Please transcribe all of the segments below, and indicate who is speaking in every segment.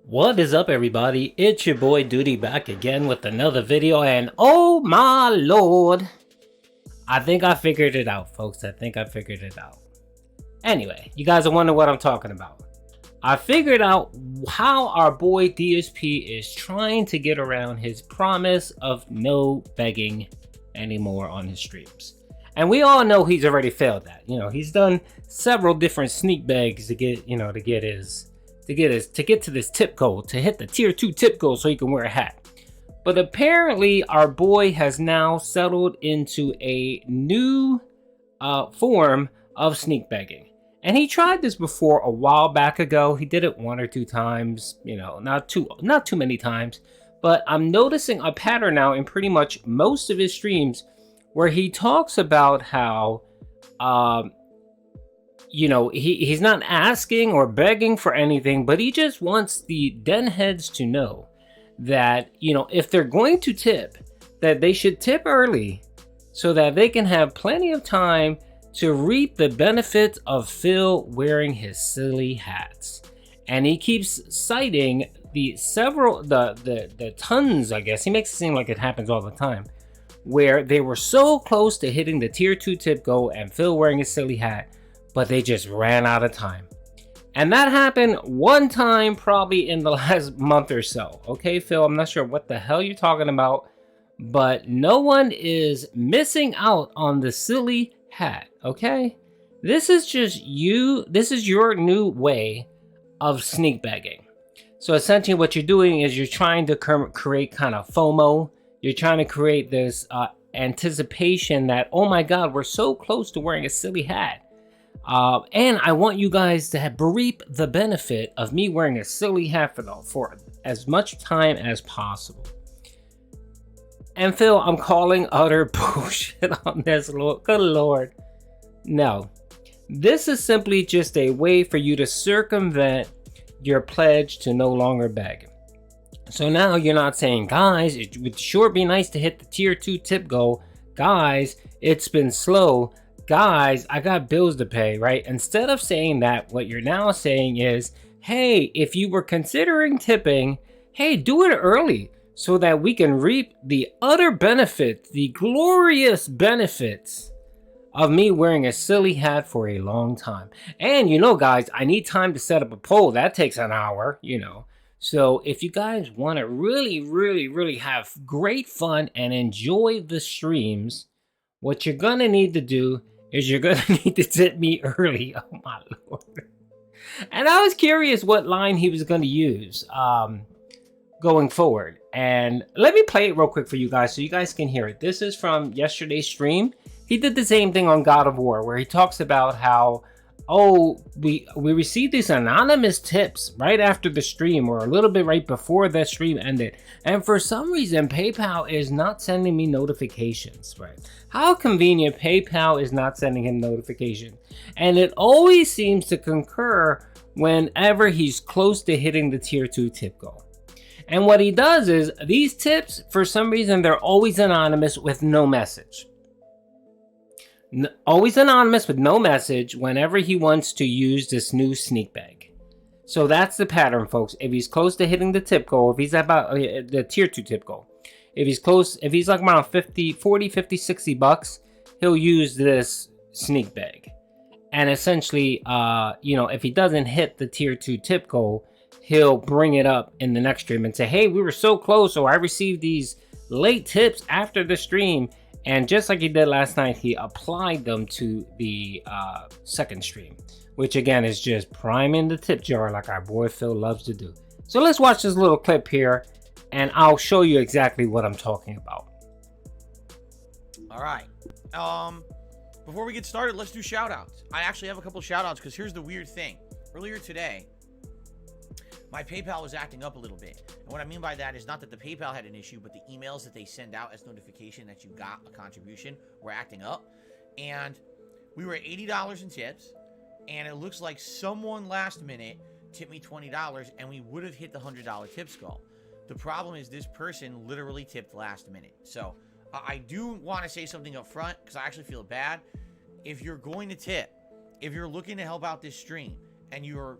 Speaker 1: What is up, everybody? It's your boy Duty back again with another video, and oh my lord, I think I figured it out, folks. I think I figured it out. Anyway, you guys are wondering what I'm talking about. I figured out how our boy DSP is trying to get around his promise of no begging anymore on his streams. And we all know he's already failed that. You know, he's done several different sneak begs to get, to get to this tip goal, to hit the tier 2 tip goal so he can wear a hat. But apparently our boy has now settled into a new form of sneak begging. And he tried this before a while back ago. He did it one or two times, not too many times. But I'm noticing a pattern now in pretty much most of his streams where he talks about how he's not asking or begging for anything, but he just wants the den heads to know that, if they're going to tip, that they should tip early so that they can have plenty of time to reap the benefits of Phil wearing his silly hats. And he keeps citing the tons, I guess. He makes it seem like it happens all the time, where they were so close to hitting the tier 2 tip goal and Phil wearing his silly hat, but they just ran out of time. And that happened one time probably in the last month or so. Okay, Phil, I'm not sure what the hell you're talking about, but no one is missing out on the silly hat, okay? This is just you. This is your new way of sneak begging. So essentially what you're doing is you're trying to create kind of FOMO. You're trying to create this anticipation that, oh my God, we're so close to wearing a silly hat. And I want you guys to reap the benefit of me wearing a silly hat for as much time as possible. And Phil, I'm calling utter bullshit on this, Lord. Good Lord. No, this is simply just a way for you to circumvent your pledge to no longer beg. So now you're not saying, guys, it would sure be nice to hit the tier 2 tip goal. Guys, it's been slow. Guys, I got bills to pay, right? Instead of saying that, what you're now saying is, hey, if you were considering tipping, hey, do it early so that we can reap the utter benefit, the glorious benefits of me wearing a silly hat for a long time. And guys, I need time to set up a poll. That takes an hour, So if you guys want to really, really, really have great fun and enjoy the streams, what you're going to need to do is you're going to need to tip me early. Oh my Lord. And I was curious what line he was going to use going forward. And let me play it real quick for you guys so you guys can hear it. This is from yesterday's stream. He did the same thing on God of War where he talks about how, we received these anonymous tips right after the stream or a little bit right before the stream ended. And for some reason, PayPal is not sending me notifications, right? How convenient. PayPal is not sending him notifications. And it always seems to concur whenever he's close to hitting the tier 2 tip goal. And what he does is these tips, for some reason, they're always anonymous with no message. Always anonymous with no message whenever he wants to use this new sneak bag. So that's the pattern, folks. If he's close to hitting the tip goal, if he's about the tier 2 tip goal, if he's close, if he's like around 40, 50, 60 bucks, he'll use this sneak bag. And essentially, if he doesn't hit the tier 2 tip goal, he'll bring it up in the next stream and say, hey, we were so close, or I received these late tips after the stream. And just like he did last night, he applied them to the second stream, which again is just priming the tip jar like our boy Phil loves to do. So let's watch this little clip here, and I'll show you exactly what I'm talking about.
Speaker 2: All right. Before we get started, let's do shout outs. I actually have a couple shout outs because here's the weird thing. Earlier today, my PayPal was acting up a little bit. And what I mean by that is not that the PayPal had an issue, but the emails that they send out as notification that you got a contribution were acting up. And we were at $80 in tips, and it looks like someone last minute tipped me $20, and we would have hit the $100 tips goal. The problem is this person literally tipped last minute. So I do want to say something up front because I actually feel bad. If you're going to tip, if you're looking to help out this stream, and you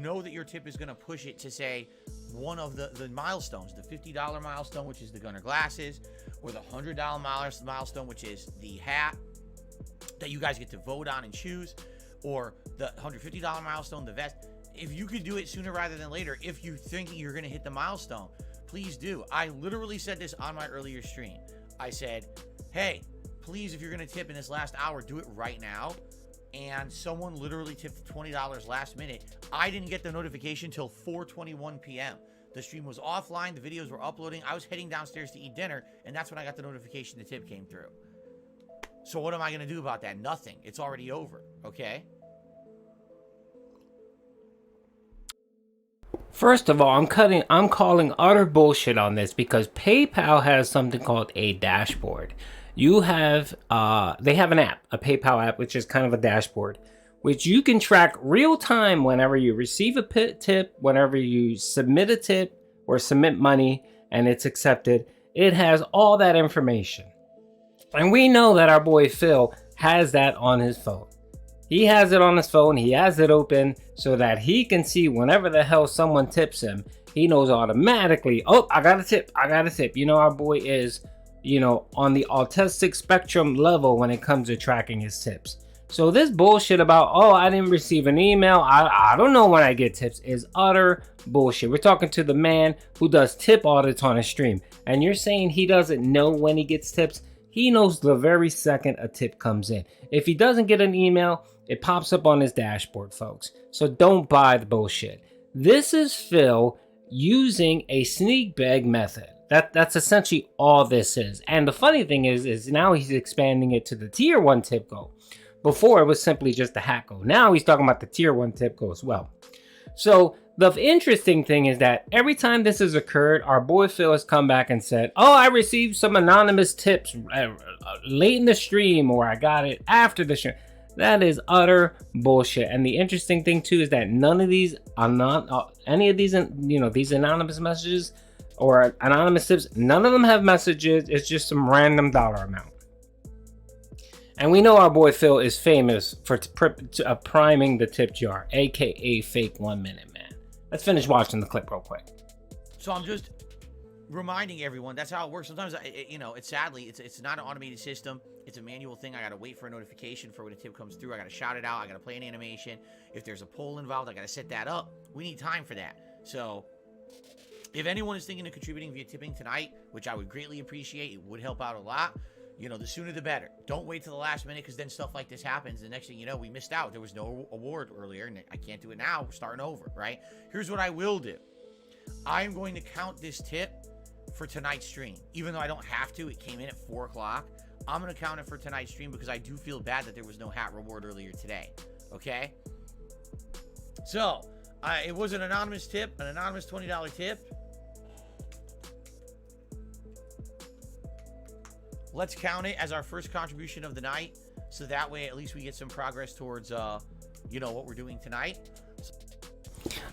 Speaker 2: know that your tip is going to push it to say one of the milestones, the $50 milestone, which is the Gunner glasses, or the $100 milestone, which is the hat that you guys get to vote on and choose, or the $150 milestone, the vest. If you could do it sooner rather than later, if you think you're going to hit the milestone, please do. I literally said this on my earlier stream. I said, hey, please, if you're going to tip in this last hour, do it right now. And someone literally tipped $20 last minute. I didn't get the notification till 4:21 p.m. The stream was offline. The videos were uploading. I was heading downstairs to eat dinner, and that's when I got the notification the tip came through. So what am I going to do about that? Nothing. It's already over. Okay?
Speaker 1: First of all, I'm calling utter bullshit on this because PayPal has something called a dashboard. You have, they have an app, a PayPal app, which is kind of a dashboard, which you can track real time whenever you receive a tip, whenever you submit a tip or submit money and it's accepted. It has all that information. And we know that our boy Phil has that on his phone. He has it on his phone. He has it open so that he can see whenever the hell someone tips him. He knows automatically, oh, I got a tip. I got a tip. You know, our boy is, you know, on the autistic spectrum level when it comes to tracking his tips. So this bullshit about, oh, I didn't receive an email, I don't know when I get tips, is utter bullshit. We're talking to the man who does tip audits on his stream. And you're saying he doesn't know when he gets tips? He knows the very second a tip comes in. If he doesn't get an email, it pops up on his dashboard, folks. So don't buy the bullshit. This is Phil using a sneak bag method. That's essentially all this is. And the funny thing is now he's expanding it to the tier 1 tip goal. Before it was simply just the hat goal. Now he's talking about the tier 1 tip goal as well. So the interesting thing is that every time this has occurred, our boy Phil has come back and said, oh, I received some anonymous tips late in the stream, or I got it after the stream. That is utter bullshit. And the interesting thing too is that none of these are not any of these, you know, these anonymous messages or anonymous tips, none of them have messages. It's just some random dollar amount. And we know our boy Phil is famous for priming the tip jar, aka fake 1 minute man. Let's finish watching the clip real quick.
Speaker 2: So I'm just reminding everyone that's how it works. Sometimes, you know, it's not an automated system. It's a manual thing. I got to wait for a notification for when a tip comes through. I got to shout it out. I got to play an animation. If there's a poll involved, I got to set that up. We need time for that. So if anyone is thinking of contributing via tipping tonight, which I would greatly appreciate, it would help out a lot. You know, the sooner the better. Don't wait till the last minute, because then stuff like this happens. The next thing you know, we missed out. There was no award earlier, and I can't do it now. We're starting over, right? Here's what I will do. I'm going to count this tip for tonight's stream. Even though I don't have to, it came in at 4 o'clock. I'm going to count it for tonight's stream because I do feel bad that there was no hat reward earlier today. Okay? So, it was an anonymous tip, an anonymous $20 tip. Let's count it as our first contribution of the night, so that way at least we get some progress towards, you know, what we're doing tonight.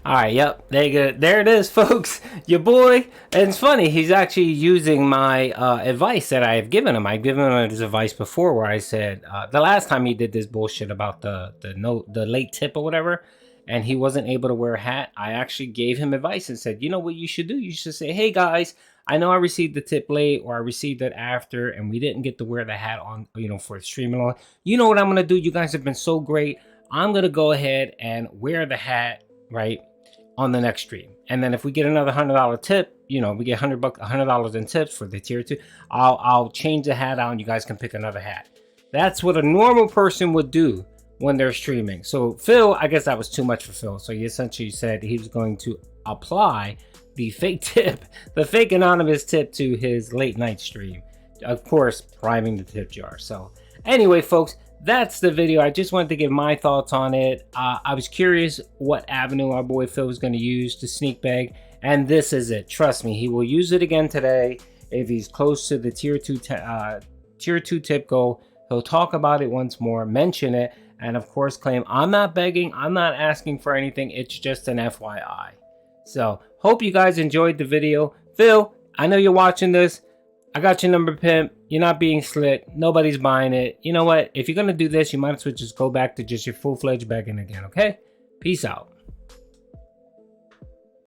Speaker 1: All right, yep, there it is, folks. Your boy, and it's funny, he's actually using my advice that I have given him. I've given him his advice before, where I said the last time he did this bullshit about the late tip or whatever, and he wasn't able to wear a hat. I actually gave him advice and said, you know what you should do? You should say, hey guys, I know I received the tip late, or I received it after, and we didn't get to wear the hat on, you know, for streaming on. You know what I'm gonna do? You guys have been so great. I'm gonna go ahead and wear the hat, right, on the next stream. And then if we get another $100 tip, you know, we get $100 in tips for the tier 2. I'll change the hat out, and you guys can pick another hat. That's what a normal person would do when they're streaming. So Phil, I guess that was too much for Phil. So he essentially said he was going to apply the fake tip, the fake anonymous tip, to his late night stream, of course priming the tip jar. So anyway, folks, that's the video. I just wanted to give my thoughts on it. I was curious what avenue our boy Phil was going to use to sneak bag, and this is it. Trust me, he will use it again today if he's close to the tier 2 tip goal. He'll talk about it once more, mention it, and of course claim, I'm not begging, I'm not asking for anything, it's just an FYI. So, hope you guys enjoyed the video. Phil, I know you're watching this. I got your number, pimp. You're not being slick. Nobody's buying it. You know what? If you're going to do this, you might as well just go back to just your full-fledged begging again, okay? Peace out.